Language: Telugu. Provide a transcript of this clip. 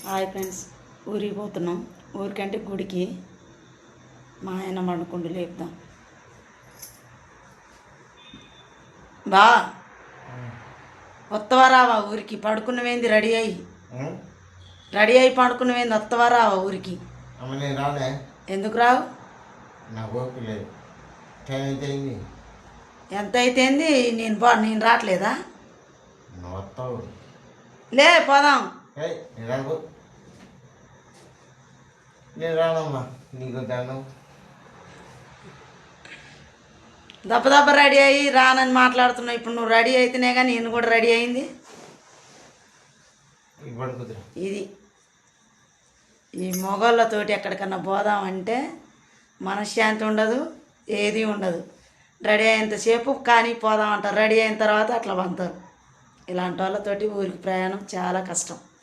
హాయ్ ఫ్రెండ్స్, ఊరికి పోతున్నాం. ఊరికంటే గుడికి. మా ఆయన పండుకుంటూ లేపుదాం. బా వత్తవా రావా ఊరికి? పడుకున్నవేంది రెడీ అయ్యి పడుకున్నవేంది? వత్తవా రావా ఊరికి? ఎందుకు రావు? ఎంత అయితేంది? నేను రావట్లేదా? లే పోదాం. నేను రానమ్మా, నీకు దండం. దెబ్బ రెడీ అయ్యి రానని మాట్లాడుతున్నావు. ఇప్పుడు నువ్వు రెడీ అయితేనే కానీ నేను కూడా రెడీ అయింది. ఇది ఈ మొగోళ్ళతోటి ఎక్కడికన్నా పోదామంటే మనశ్శాంతి ఉండదు, ఏది ఉండదు. రెడీ అయినంతసేపు కానీ పోదామంటారు, రెడీ అయిన తర్వాత అట్లా పంతారు. ఇలాంటి వాళ్ళతోటి ఊరికి ప్రయాణం చాలా కష్టం.